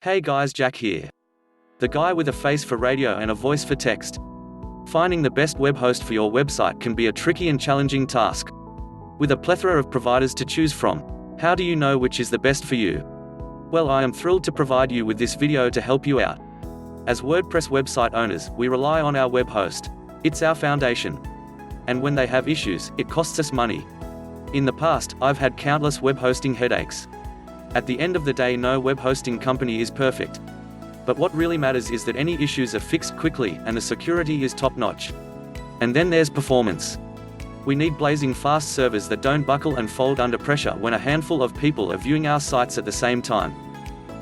Hey guys, Jack here. The guy with a face for radio and a voice for text. Finding the best web host for your website can be a tricky and challenging task. With a plethora of providers to choose from, how do you know which is the best for you? Well, I am thrilled to provide you with this video to help you out. As WordPress website owners, we rely on our web host. It's our foundation. And when they have issues, it costs us money. In the past, I've had countless web hosting headaches. At the end of the day, no web hosting company is perfect. But what really matters is that any issues are fixed quickly and the security is top-notch. And then there's performance. We need blazing fast servers that don't buckle and fold under pressure when a handful of people are viewing our sites at the same time.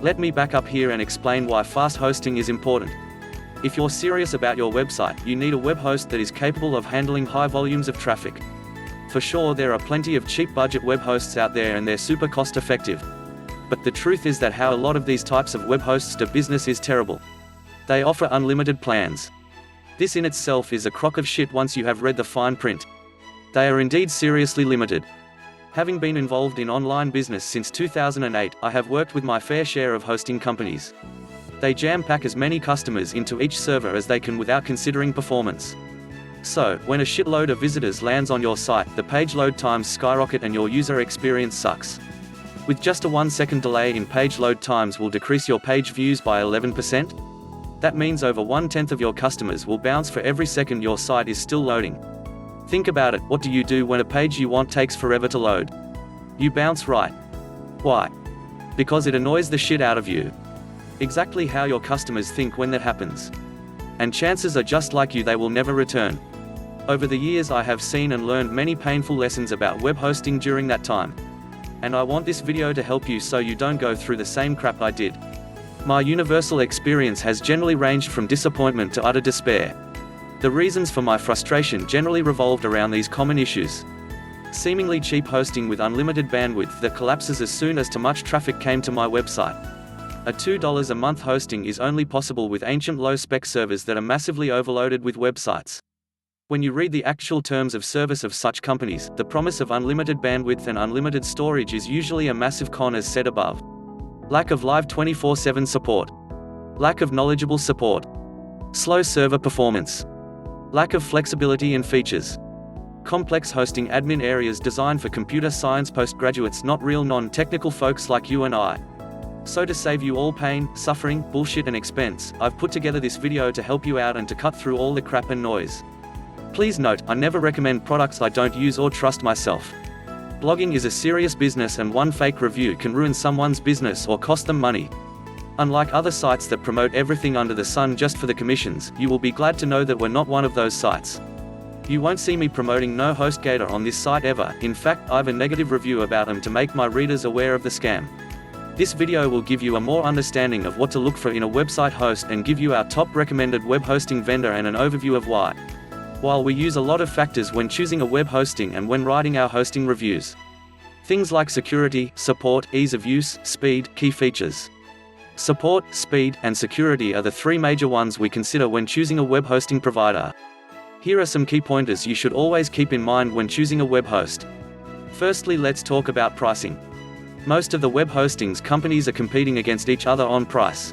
Let me back up here and explain why fast hosting is important. If you're serious about your website, you need a web host that is capable of handling high volumes of traffic. For sure, there are plenty of cheap budget web hosts out there and they're super cost-effective. But the truth is that how a lot of these types of web hosts do business is terrible. They offer unlimited plans. This in itself is a crock of shit once you have read the fine print. They are indeed seriously limited. Having been involved in online business since 2008, I have worked with my fair share of hosting companies. They jam-pack as many customers into each server as they can without considering performance. So, when a shitload of visitors lands on your site, the page load times skyrocket and your user experience sucks. With just a 1-second delay in page load times will decrease your page views by 11%. That means over 1/10 of your customers will bounce for every second your site is still loading. Think about it, what do you do when a page you want takes forever to load? You bounce, right? Why? Because it annoys the shit out of you. Exactly how your customers think when that happens. And chances are just like you, they will never return. Over the years I have seen and learned many painful lessons about web hosting during that time. And I want this video to help you so you don't go through the same crap I did. My universal experience has generally ranged from disappointment to utter despair. The reasons for my frustration generally revolved around these common issues. Seemingly cheap hosting with unlimited bandwidth that collapses as soon as too much traffic came to my website. A $2 a month hosting is only possible with ancient low-spec servers that are massively overloaded with websites. When you read the actual terms of service of such companies, the promise of unlimited bandwidth and unlimited storage is usually a massive con as said above. Lack of live 24/7 support. Lack of knowledgeable support. Slow server performance. Lack of flexibility in features. Complex hosting admin areas designed for computer science postgraduates, not real non-technical folks like you and I. So to save you all pain, suffering, bullshit and expense, I've put together this video to help you out and to cut through all the crap and noise. Please note, I never recommend products I don't use or trust myself. Blogging is a serious business and one fake review can ruin someone's business or cost them money. Unlike other sites that promote everything under the sun just for the commissions, you will be glad to know that we're not one of those sites. You won't see me promoting no HostGator on this site ever. In fact, I have a negative review about them to make my readers aware of the scam. This video will give you a more understanding of what to look for in a website host and give you our top recommended web hosting vendor and an overview of why. While we use a lot of factors when choosing a web hosting and when writing our hosting reviews. Things like security, support, ease of use, speed, key features. Support, speed, and security are the three major ones we consider when choosing a web hosting provider. Here are some key pointers you should always keep in mind when choosing a web host. Firstly, let's talk about pricing. Most of the web hostings companies are competing against each other on price.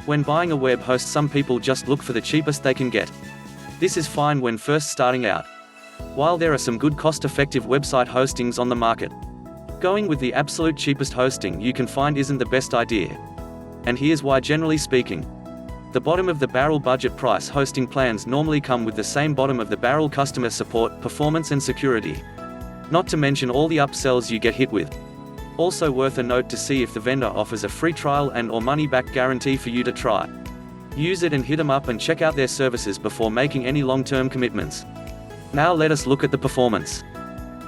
When buying a web host, some people just look for the cheapest they can get. This is fine when first starting out. While there are some good cost-effective website hostings on the market, going with the absolute cheapest hosting you can find isn't the best idea. And here's why. Generally speaking, the bottom of the barrel budget price hosting plans normally come with the same bottom of the barrel customer support, performance and security. Not to mention all the upsells you get hit with. Also worth a note to see if the vendor offers a free trial and/or money-back guarantee for you to try. Use it and hit them up and check out their services before making any long-term commitments. Now let us look at the performance.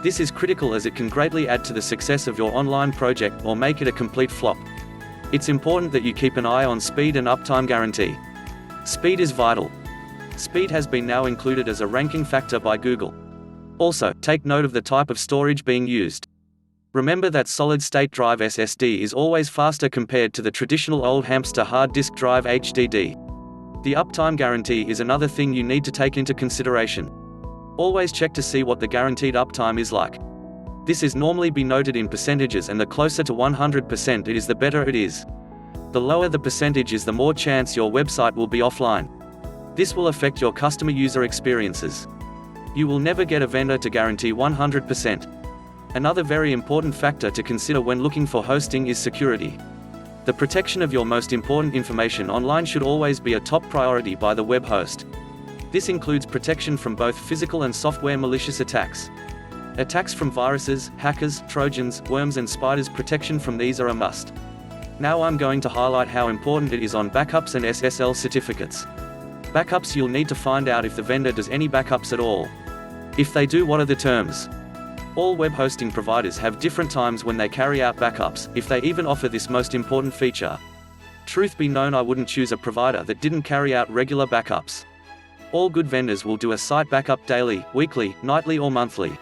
This is critical as it can greatly add to the success of your online project or make it a complete flop. It's important that you keep an eye on speed and uptime guarantee. Speed is vital. Speed has been now included as a ranking factor by Google. Also, take note of the type of storage being used. Remember that solid-state drive SSD is always faster compared to the traditional old hamster hard disk drive HDD. The uptime guarantee is another thing you need to take into consideration. Always check to see what the guaranteed uptime is like. This is normally be noted in percentages, and the closer to 100% it is, the better it is. The lower the percentage is, the more chance your website will be offline. This will affect your customer user experiences. You will never get a vendor to guarantee 100%. Another very important factor to consider when looking for hosting is security. The protection of your most important information online should always be a top priority by the web host. This includes protection from both physical and software malicious attacks. Attacks from viruses, hackers, trojans, worms and spiders. Protection from these are a must. Now I'm going to highlight how important it is on backups and SSL certificates. Backups: you'll need to find out if the vendor does any backups at all. If they do, what are the terms? All web hosting providers have different times when they carry out backups, if they even offer this most important feature. Truth be known, I wouldn't choose a provider that didn't carry out regular backups. All good vendors will do a site backup daily, weekly, nightly or monthly.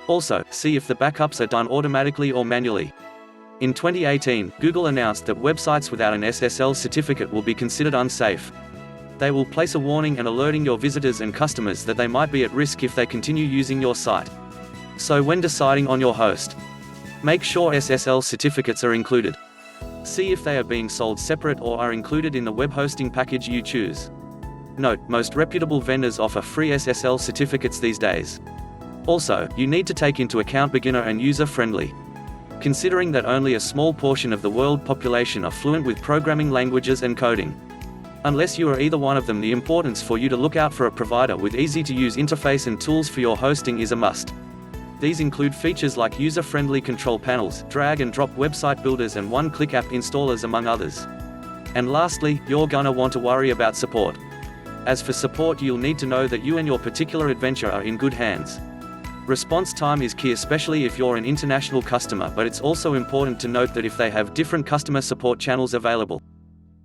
Also, see if the backups are done automatically or manually. In 2018, Google announced that websites without an SSL certificate will be considered unsafe. They will place a warning and alerting your visitors and customers that they might be at risk if they continue using your site. So when deciding on your host, make sure SSL certificates are included. See if they are being sold separate or are included in the web hosting package you choose. Note, most reputable vendors offer free SSL certificates these days. Also, you need to take into account beginner and user-friendly. Considering that only a small portion of the world population are fluent with programming languages and coding. Unless you are either one of them, the importance for you to look out for a provider with easy-to-use interface and tools for your hosting is a must. These include features like user-friendly control panels, drag-and-drop website builders and one-click app installers, among others. And lastly, you're gonna want to worry about support. As for support, you'll need to know that you and your particular adventure are in good hands. Response time is key, especially if you're an international customer, but it's also important to note that if they have different customer support channels available.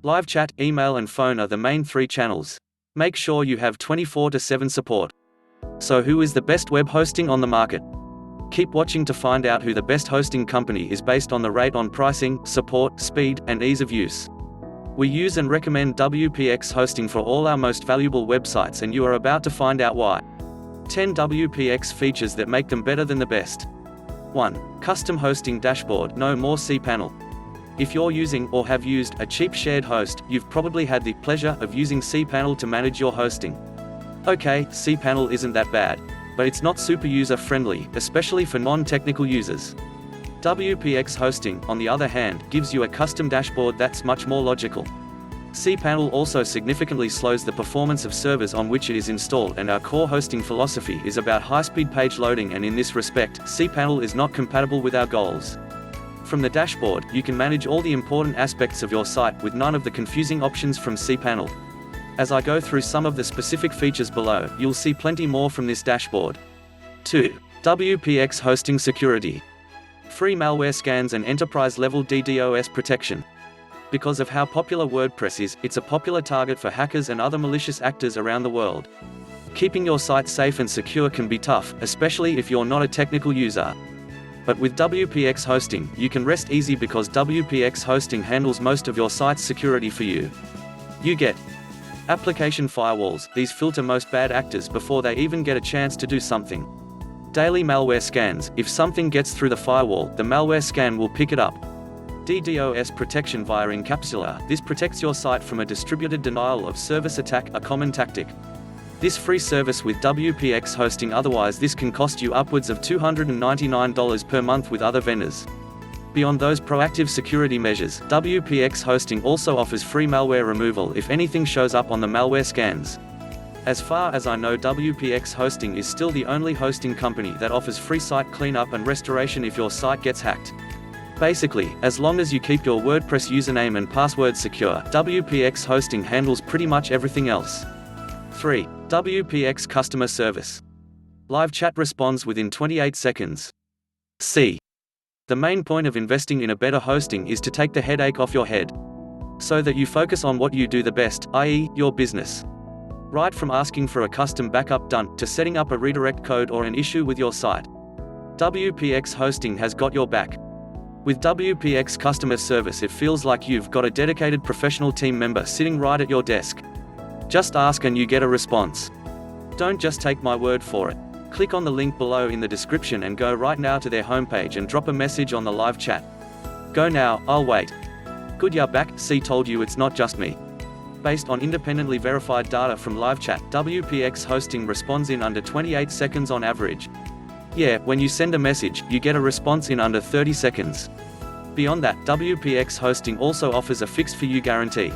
Live chat, email and phone are the main 3 channels. Make sure you have 24/7 support. So who is the best web hosting on the market? Keep watching to find out who the best hosting company is based on the rate on pricing, support, speed, and ease of use. We use and recommend WPX Hosting for all our most valuable websites, and you are about to find out why. 10 WPX features that make them better than the best. 1. Custom hosting dashboard. No more cPanel. If you're using or have used a cheap shared host, you've probably had the pleasure of using cPanel to manage your hosting. Okay, cPanel isn't that bad, but it's not super user-friendly, especially for non-technical users. WPX Hosting, on the other hand, gives you a custom dashboard that's much more logical. cPanel also significantly slows the performance of servers on which it is installed, and our core hosting philosophy is about high-speed page loading, and in this respect, cPanel is not compatible with our goals. From the dashboard, you can manage all the important aspects of your site with none of the confusing options from cPanel. As I go through some of the specific features below, you'll see plenty more from this dashboard. 2. WPX Hosting Security. Free malware scans and enterprise-level DDoS protection. Because of how popular WordPress is, it's a popular target for hackers and other malicious actors around the world. Keeping your site safe and secure can be tough, especially if you're not a technical user. But with WPX Hosting, you can rest easy because WPX Hosting handles most of your site's security for you. You get application firewalls. These filter most bad actors before they even get a chance to do something. Daily malware scans. If something gets through the firewall, the malware scan will pick it up. DDoS protection via encapsula. This protects your site from a distributed denial of service attack, a common tactic. This free service with WPX Hosting, otherwise this can cost you upwards of $299 per month with other vendors. Beyond those proactive security measures, WPX Hosting also offers free malware removal if anything shows up on the malware scans. As far as I know, WPX Hosting is still the only hosting company that offers free site cleanup and restoration if your site gets hacked. Basically, as long as you keep your WordPress username and password secure, WPX Hosting handles pretty much everything else. 3. WPX Customer Service. Live chat responds within 28 seconds. C. The main point of investing in a better hosting is to take the headache off your head, so that you focus on what you do the best, i.e., your business. Right from asking for a custom backup done, to setting up a redirect code or an issue with your site, WPX Hosting has got your back. With WPX Customer Service, it feels like you've got a dedicated professional team member sitting right at your desk. Just ask and you get a response. Don't just take my word for it. Click on the link below in the description and go right now to their homepage and drop a message on the live chat. Go now, I'll wait. Good ya back, see told you it's not just me. Based on independently verified data from live chat, WPX Hosting responds in under 28 seconds on average. Yeah, when you send a message, you get a response in under 30 seconds. Beyond that, WPX Hosting also offers a fixed-for-you guarantee.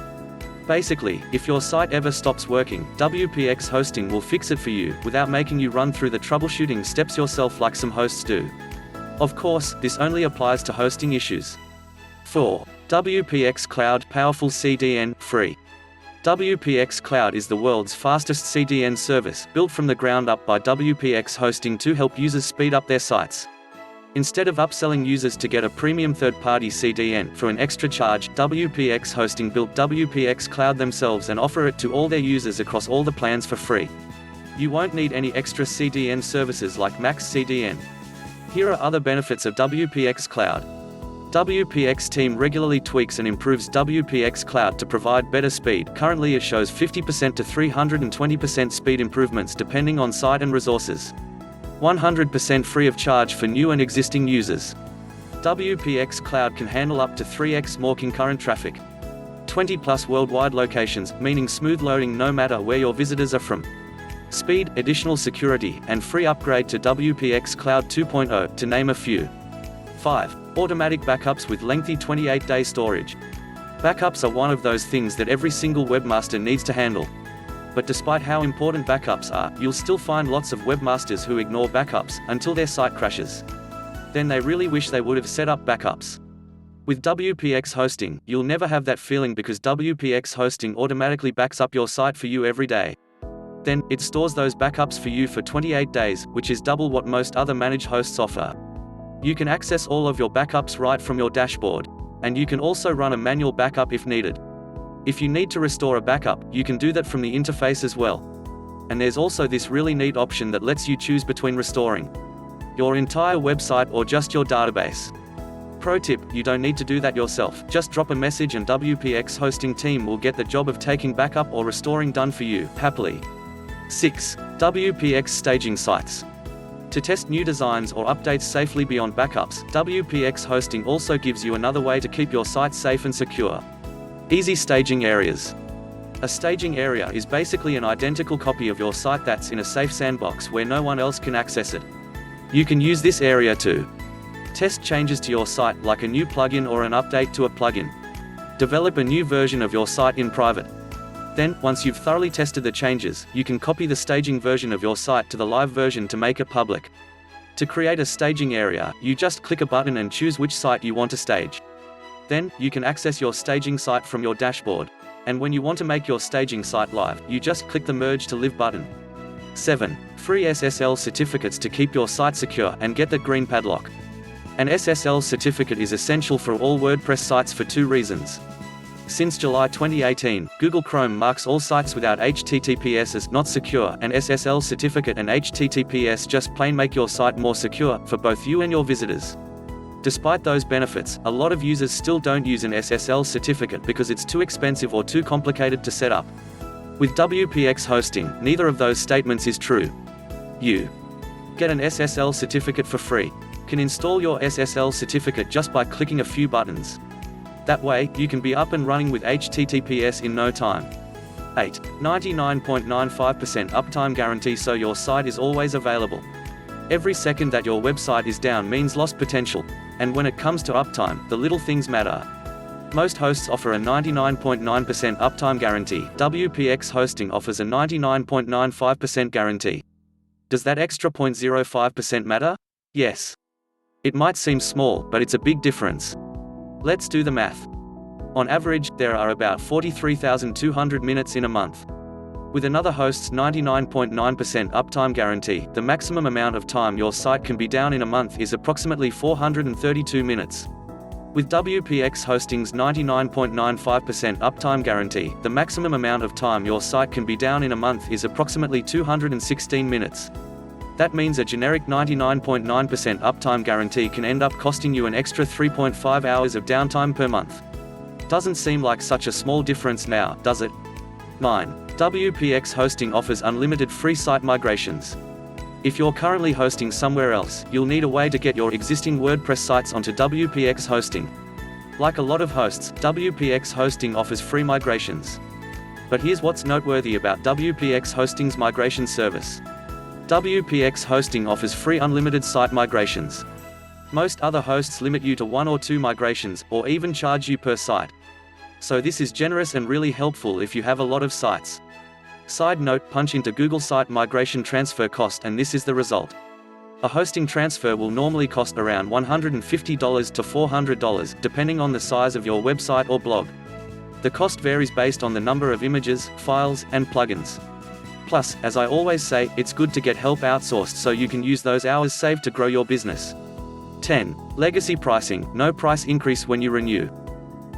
Basically, if your site ever stops working, WPX Hosting will fix it for you, without making you run through the troubleshooting steps yourself like some hosts do. Of course, this only applies to hosting issues. 4. WPX Cloud Powerful CDN, free. WPX Cloud is the world's fastest CDN service, built from the ground up by WPX Hosting to help users speed up their sites. Instead of upselling users to get a premium third-party CDN for an extra charge, WPX Hosting built WPX Cloud themselves and offer it to all their users across all the plans for free. You won't need any extra CDN services like Max CDN. Here are other benefits of WPX Cloud. WPX team regularly tweaks and improves WPX Cloud to provide better speed. Currently it shows 50% to 320% speed improvements depending on site and resources. 100% free of charge for new and existing users. WPX Cloud can handle up to 3x more concurrent traffic. 20+ worldwide locations, meaning smooth loading no matter where your visitors are from. Speed, additional security, and free upgrade to WPX Cloud 2.0, to name a few. 5. Automatic backups with lengthy 28-day storage. Backups are one of those things that every single webmaster needs to handle. But despite how important backups are, you'll still find lots of webmasters who ignore backups, until their site crashes. Then they really wish they would have set up backups. With WPX Hosting, you'll never have that feeling because WPX Hosting automatically backs up your site for you every day. Then, it stores those backups for you for 28 days, which is double what most other managed hosts offer. You can access all of your backups right from your dashboard. And you can also run a manual backup if needed. If you need to restore a backup, you can do that from the interface as well. And there's also this really neat option that lets you choose between restoring your entire website or just your database. Pro tip, you don't need to do that yourself. Just drop a message and WPX Hosting team will get the job of taking backup or restoring done for you, happily. 6. WPX staging sites. To test new designs or updates safely beyond backups, WPX Hosting also gives you another way to keep your site safe and secure. Easy staging areas. A staging area is basically an identical copy of your site that's in a safe sandbox where no one else can access it. You can use this area to test changes to your site like a new plugin or an update to a plugin. Develop a new version of your site in private. Then, once you've thoroughly tested the changes, you can copy the staging version of your site to the live version to make it public. To create a staging area, you just click a button and choose which site you want to stage. Then, you can access your staging site from your dashboard. And when you want to make your staging site live, you just click the Merge to Live button. 7. Free SSL certificates to keep your site secure and get that green padlock. An SSL certificate is essential for all WordPress sites for two reasons. Since July 2018, Google Chrome marks all sites without HTTPS as not secure. An SSL certificate and HTTPS just plain make your site more secure, for both you and your visitors. Despite those benefits, a lot of users still don't use an SSL certificate because it's too expensive or too complicated to set up. With WPX Hosting, neither of those statements is true. You get an SSL certificate for free. Can install your SSL certificate just by clicking a few buttons. That way, you can be up and running with HTTPS in no time. 8. 99.95% uptime guarantee, so your site is always available. Every second that your website is down means lost potential. And when it comes to uptime, the little things matter. Most hosts offer a 99.9% uptime guarantee. WPX Hosting offers a 99.95% guarantee. Does that extra 0.05% matter? Yes. It might seem small, but it's a big difference. Let's do the math. On average, there are about 43,200 minutes in a month. With another host's 99.9% uptime guarantee, the maximum amount of time your site can be down in a month is approximately 432 minutes. With WPX Hosting's 99.95% uptime guarantee, the maximum amount of time your site can be down in a month is approximately 216 minutes. That means a generic 99.9% uptime guarantee can end up costing you an extra 3.5 hours of downtime per month. Doesn't seem like such a small difference now, does it? 9. WPX Hosting offers unlimited free site migrations. If you're currently hosting somewhere else, you'll need a way to get your existing WordPress sites onto WPX Hosting. Like a lot of hosts, WPX Hosting offers free migrations. But here's what's noteworthy about WPX Hosting's migration service. WPX Hosting offers free unlimited site migrations. Most other hosts limit you to 1 or 2 migrations, or even charge you per site. So this is generous and really helpful if you have a lot of sites. Side note, punch into Google Site Migration Transfer Cost and this is the result. A hosting transfer will normally cost around $150 to $400, depending on the size of your website or blog. The cost varies based on the number of images, files, and plugins. Plus, as I always say, it's good to get help outsourced so you can use those hours saved to grow your business. 10. Legacy pricing, no price increase when you renew.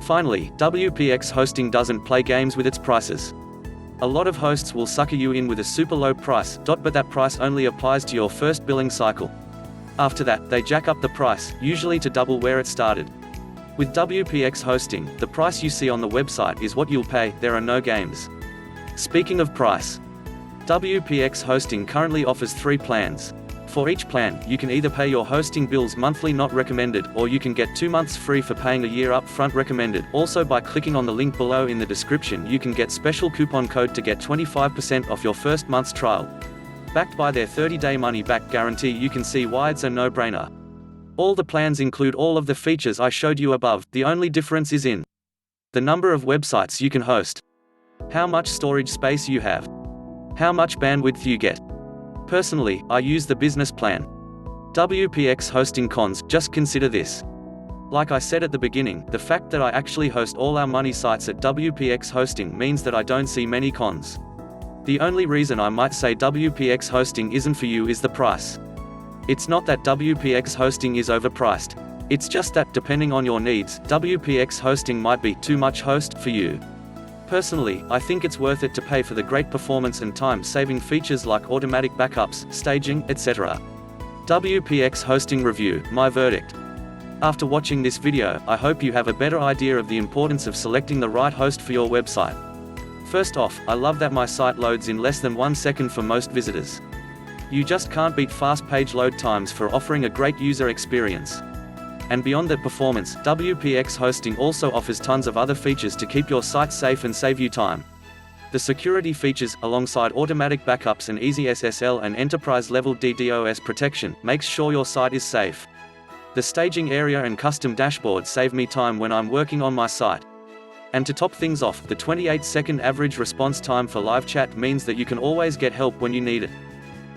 Finally, WPX Hosting doesn't play games with its prices. A lot of hosts will sucker you in with a super low price, but that price only applies to your first billing cycle. After that, they jack up the price, usually to double where it started. With WPX Hosting, the price you see on the website is what you'll pay, there are no games. Speaking of price, WPX Hosting currently offers 3 plans. For each plan, you can either pay your hosting bills monthly not recommended, or you can get 2 months free for paying a year up front recommended. Also, by clicking on the link below in the description, you can get special coupon code to get 25% off your first month's trial. Backed by their 30-day money-back guarantee, you can see why it's a no-brainer. All the plans include all of the features I showed you above, the only difference is in the number of websites you can host, how much storage space you have, how much bandwidth you get. Personally, I use the business plan. WPX Hosting cons, just consider this. Like I said at the beginning, the fact that I actually host all our money sites at WPX Hosting means that I don't see many cons. The only reason I might say WPX Hosting isn't for you is the price. It's not that WPX Hosting is overpriced. It's just that, depending on your needs, WPX Hosting might be too much host for you. Personally, I think it's worth it to pay for the great performance and time-saving features like automatic backups, staging, etc. WPX Hosting Review, my verdict. After watching this video, I hope you have a better idea of the importance of selecting the right host for your website. First off, I love that my site loads in less than 1 second for most visitors. You just can't beat fast page load times for offering a great user experience. And beyond that performance, WPX Hosting also offers tons of other features to keep your site safe and save you time. The security features, alongside automatic backups and easy SSL and enterprise-level DDoS protection, makes sure your site is safe. The staging area and custom dashboard save me time when I'm working on my site. And to top things off, the 28-second average response time for live chat means that you can always get help when you need it.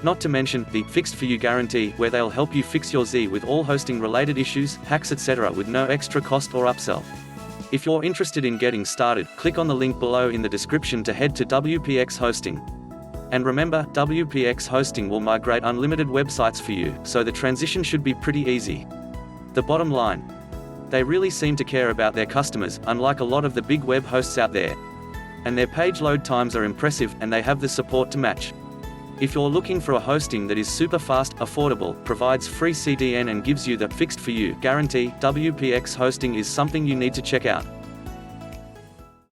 Not to mention the Fixed For You guarantee, where they'll help you fix your Z with all hosting-related issues, hacks, etc. with no extra cost or upsell. If you're interested in getting started, click on the link below in the description to head to WPX Hosting. And remember, WPX Hosting will migrate unlimited websites for you, so the transition should be pretty easy. The bottom line: they really seem to care about their customers, unlike a lot of the big web hosts out there. And their page load times are impressive, and they have the support to match. If you're looking for a hosting that is super fast, affordable, provides free CDN and gives you the Fixed For You guarantee, WPX Hosting is something you need to check out.